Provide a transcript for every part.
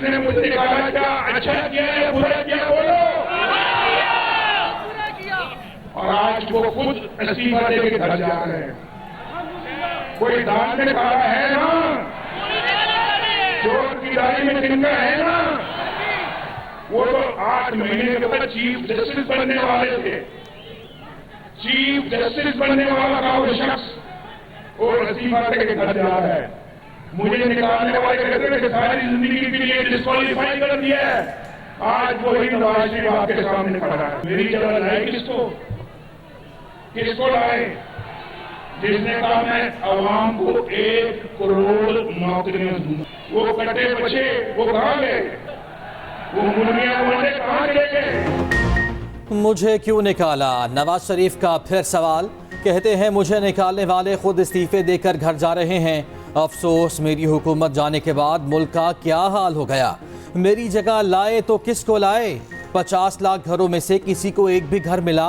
जिसने मुझे निकाला, क्या अच्छा किया या बुरा किया बोलो। और आज वो खुद इस्तीफा देके घर जा रहे हैं। कोई दाल में खा रहा है ना, चोर की दाढ़ी में तिनका है ना, वो तो 8 महीने के बाद चीफ जस्टिस बनने वाले थे। चीफ जस्टिस बनने वाला था वो शख्स, और इस्तीफा देके घर जा रहा है। मुझे निकालने वाले कहते हैं कि सारी जिंदगी के लिए डिस्क्वालीफाई कर दिया है। आज वही नवाज शरीफ आपके सामने खड़ा है। मेरी जगह लाए किसको लाए? जिसने कहा मैं अवाम को 1 करोड़ नौकरियां दूंगा। वो कटे बचे वो कहां गए? वो मुर्गियां वाले कहां चले गए? मुझे क्यों निकाला? नवाज शरीफ का फिर सवाल। कहते हैं मुझे निकालने वाले खुद इस्तीफे देकर घर जा रहे हैं। अफसोस, मेरी हुकूमत जाने के बाद मुल्क का क्या हाल हो गया। मेरी जगह लाए तो किसको लाए? 50 लाख घरों में से किसी को एक भी घर मिला?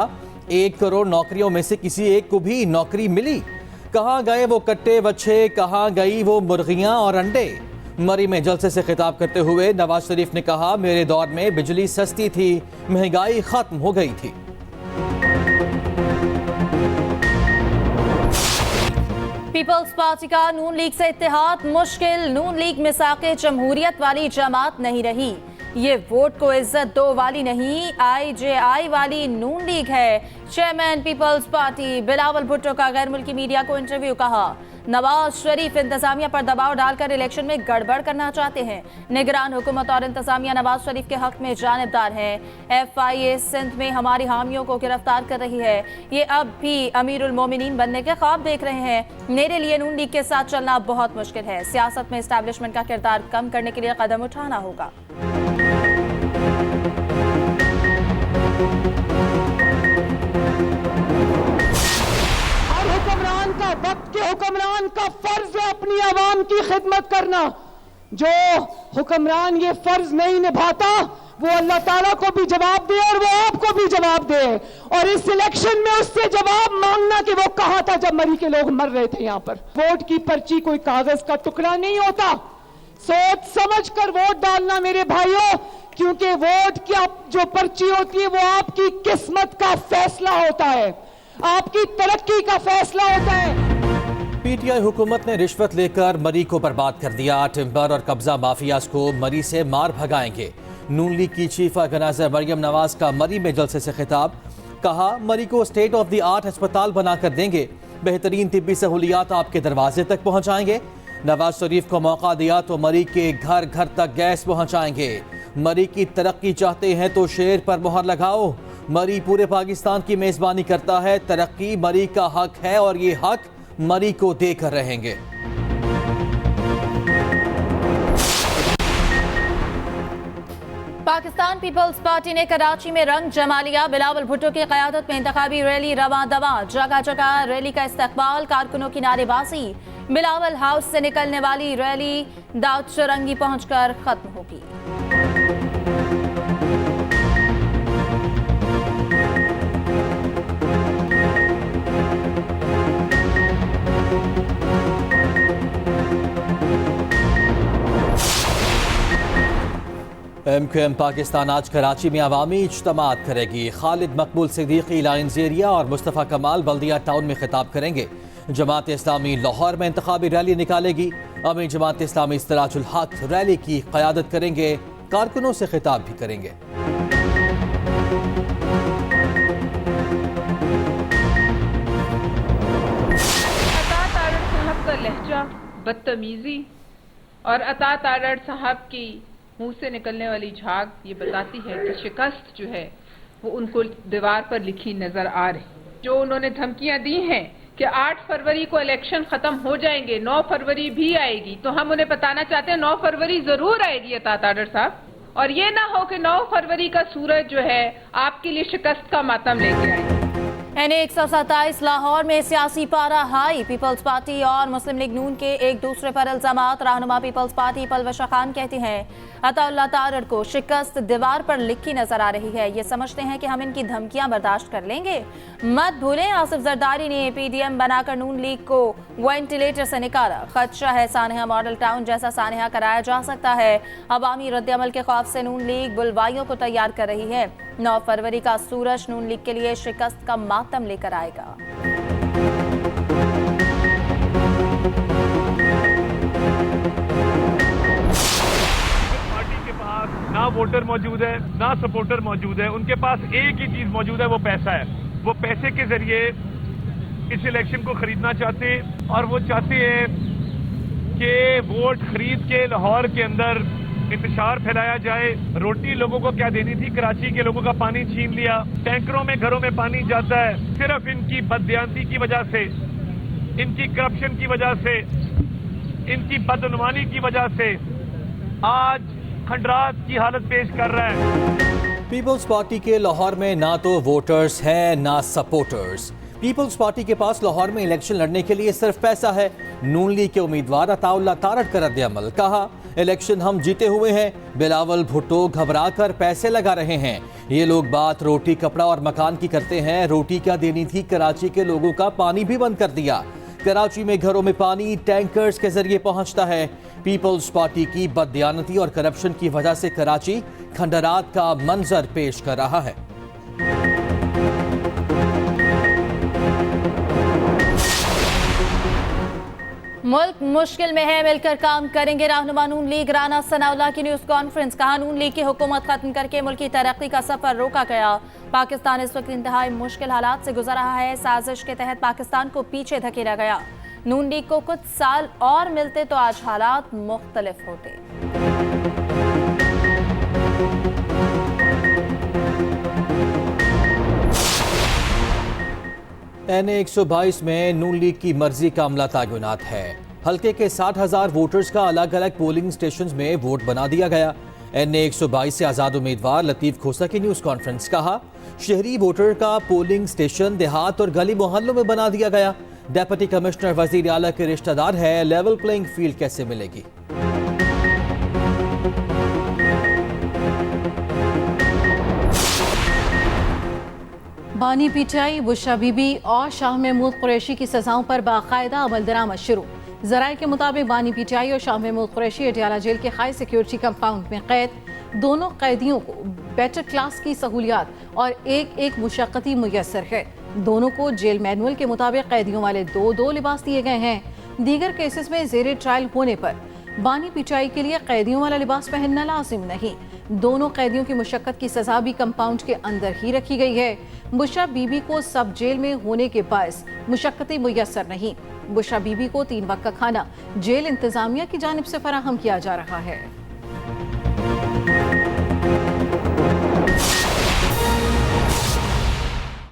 1 करोड़ नौकरियों में से किसी एक को भी नौकरी मिली? कहाँ गए वो कट्टे बच्चे? कहाँ गई वो मुर्गियां और अंडे? मरी में जलसे से खिताब करते हुए नवाज शरीफ ने कहा, मेरे दौर में बिजली सस्ती थी, महंगाई खत्म हो गई थी। पीपल्स पार्टी का नून लीग से इत्तेहाद मुश्किल। नून लीग मिसाक़े जमहूरियत वाली जमात नहीं रही। ये वोट को इज्जत दो वाली नहीं, IJI वाली नून लीग है। चेयरमैन पीपल्स पार्टी बिलावल भुट्टो का गैर मुल्की मीडिया को इंटरव्यू। कहा, नवाज शरीफ इंतजामिया पर दबाव डालकर इलेक्शन में गड़बड़ करना चाहते हैं। निगरान हुकूमत और इंतजामिया नवाज शरीफ के हक में जानिबदार है। FIA सिंध में हमारी हामियों को गिरफ्तार कर रही है। ये अब भी अमीरुल मोमिनीन बनने के ख्वाब देख रहे हैं। मेरे लिए नून लीग के साथ चलना बहुत मुश्किल है। सियासत में एस्टैब्लिशमेंट का किरदार कम करने के लिए कदम उठाना होगा। वक्त के हुक्मरान का फर्ज है अपनी आवाम की खिदमत करना। जो हुक्मरान ये फर्ज नहीं निभाता वो अल्लाह ताला को भी जवाब दे और वो आपको भी जवाब दे। और इस इलेक्शन में उससे जवाब मांगना कि वो कहा था जब मरी के लोग मर रहे थे। यहाँ पर वोट की पर्ची कोई कागज का टुकड़ा नहीं होता। सोच समझ कर वोट डालना मेरे भाइयों, क्योंकि वोट की जो पर्ची होती है वो आपकी किस्मत का फैसला होता है, आपकी तरक्की का फैसला होता है। PTI हुकूमत ने रिश्वत लेकर मरी को बर्बाद कर दिया। टिम्बर और कब्जा माफियाज को मरी से मार भगाएंगे। नून लीग की चीफ ऑर्गेनाइजर मरियम नवाज का मरी में जलसे से खिताब। कहा, मरी को स्टेट ऑफ द आर्ट अस्पताल बनाकर देंगे। बेहतरीन तिब्बी सहूलियात आपके दरवाजे तक पहुंचाएंगे। नवाज शरीफ को मौका दिया तो मरी के घर घर तक गैस पहुंचाएंगे। मरी की तरक्की चाहते हैं तो शेर पर मोहर लगाओ। मरी पूरे पाकिस्तान की मेजबानी करता है। तरक्की मरी का हक है और ये हक मरी को देकर रहेंगे। पाकिस्तान पीपल्स पार्टी ने कराची में रंग जमा लिया। बिलावल भुट्टो की क़यादत में इंतखाबी रैली रवां दवां। जगह जगह रैली का इस्तकबाल, कारकुनों की नारेबाजी। बिलावल हाउस से निकलने वाली रैली दाऊद चौरंगी पहुंचकर खत्म होगी। MQM पाकिस्तान आज कराची में अवामी इज्तिमात करेगी। खालिद मकबूल सिद्दीकी लायंस एरिया और मुस्तफ़ा कमाल बल्दिया टाउन में खिताब करेंगे। जमात इस्लामी लाहौर में इंतखाबी रैली निकालेगी। अमीर जमात इस्लामी इस्तराजुल हक रैली की क़यादत करेंगे। कारकुनों से खिताब भी करेंगे। अता तारड़ साहब का लहजा, बदतमीजी और अता तारड़ साहब की मुंह से निकलने वाली झाग ये बताती है कि शिकस्त जो है वो उनको दीवार पर लिखी नजर आ रही। जो उन्होंने धमकियां दी हैं कि 8 फरवरी को इलेक्शन खत्म हो जाएंगे, 9 फरवरी भी आएगी, तो हम उन्हें बताना चाहते हैं 9 फरवरी जरूर आएगी अता तारड़ साहब। और ये ना हो कि 9 फरवरी का सूरज जो है आपके लिए शिकस्त का मातम लेके आए। NA-127 लाहौर में सियासी पारा हाई। पीपल्स पार्टी और मुस्लिम लीग नून के एक दूसरे पर इल्जामात। रहनुमा पीपल्स पार्टी पलवशा खान कहती हैं अताउल्लाह तारड़ को शिकस्त दीवार पर लिखी नजर आ रही है। ये समझते हैं कि हम इनकी धमकियां बर्दाश्त कर लेंगे। मत भूलें आसिफ जरदारी ने PDM बनाकर नून लीग को वेंटिलेटर से निकाला। खदशा है सानेहा मॉडल टाउन जैसा सानेहा कराया जा सकता है। अवामी रद्दअमल के खौफ से नून लीग बुलवाइयों को तैयार कर रही है। 9 फरवरी का सूरज नून लीग के लिए शिकस्त का मातम लेकर आएगा। पार्टी के पास ना वोटर मौजूद है ना सपोर्टर मौजूद है। उनके पास एक ही चीज मौजूद है, वो पैसा है। वो पैसे के जरिए इस इलेक्शन को खरीदना चाहते हैं और वो चाहते हैं कि वोट खरीद के लाहौर के अंदर इंतशार फैलाया जाए। रोटी लोगों को क्या देनी थी, कराची के लोगों का पानी छीन लिया। टैंकरों में घरों में पानी जाता है। सिर्फ इनकी बददियानती की वजह से, इनकी करप्शन की वजह से, इनकी बदनुमानी की वजह से आज खंडरात की हालत पेश कर रहा है। पीपल्स पार्टी के लाहौर में ना तो वोटर्स हैं ना सपोर्टर्स। पीपल्स पार्टी के पास लाहौर में इलेक्शन लड़ने के लिए सिर्फ पैसा है। नून लीग के उम्मीदवार अताउल्लाह तारड़ का रद्द-ए-अमल। कहा इलेक्शन हम जीते हुए हैं। बिलावल भुट्टो घबरा कर पैसे लगा रहे हैं। ये लोग बात रोटी कपड़ा और मकान की करते हैं। रोटी क्या देनी थी, कराची के लोगों का पानी भी बंद कर दिया। कराची में घरों में पानी टैंकर्स के जरिए पहुंचता है। पीपल्स पार्टी की बददियानती और करप्शन की वजह से कराची खंडरात का मंजर पेश कर रहा है। मुल्क मुश्किल में है, मिलकर काम करेंगे। रहनुमा नून लीग राना सनाउल्लाह की न्यूज कॉन्फ्रेंस। कहा नून लीग की हुकूमत खत्म करके मुल्क की तरक्की का सफर रोका गया। पाकिस्तान इस वक्त इंतहाई मुश्किल हालात से गुजर रहा है। साजिश के तहत पाकिस्तान को पीछे धकेला गया। नून लीग को कुछ साल और मिलते तो आज हालात मुख्तलिफ होते। NA-122 में नून लीग की मर्जी का अमला तैनात है। हल्के के 60,000 वोटर्स का अलग अलग पोलिंग स्टेशंस में वोट बना दिया गया। NA-122 से आजाद उम्मीदवार लतीफ खोसा की न्यूज कॉन्फ्रेंस। कहा शहरी वोटर का पोलिंग स्टेशन देहात और गली मोहल्लों में बना दिया गया। डेप्यूटी कमिश्नर वजीर आला के रिश्तेदार है। लेवल प्लेइंग फील्ड कैसे मिलेगी। बानी पीटीआई, बुशरा बीबी और शाह महमूद कुरैशी की सजाओं पर बाकायदा अमल दरामद शुरू। जराये के मुताबिक बानी पीटीआई और शाह महमूद कुरैशी अडियाला जेल के हाई सिक्योरिटी कंपाउंड में कैद। दोनों कैदियों को बेटर क्लास की सहूलियात और एक मुशक्कती मुयस्सर है। दोनों को जेल मैनुअल के मुताबिक कैदियों वाले दो लिबास दिए गए हैं। दीगर केसेस में जेरे ट्रायल होने पर बानी पीटीआई के लिए कैदियों वाला लिबास पहनना लाजिम नहीं। दोनों कैदियों की मुशक्कत की सजा भी कंपाउंड के अंदर ही रखी गई है। बुशरा बीबी को सब जेल में होने के बायस मुशक्कतें मुयस्सर नहीं। बुशरा बीबी को 3 वक्त का खाना जेल इंतजामिया की जानिब से फराहम किया जा रहा है।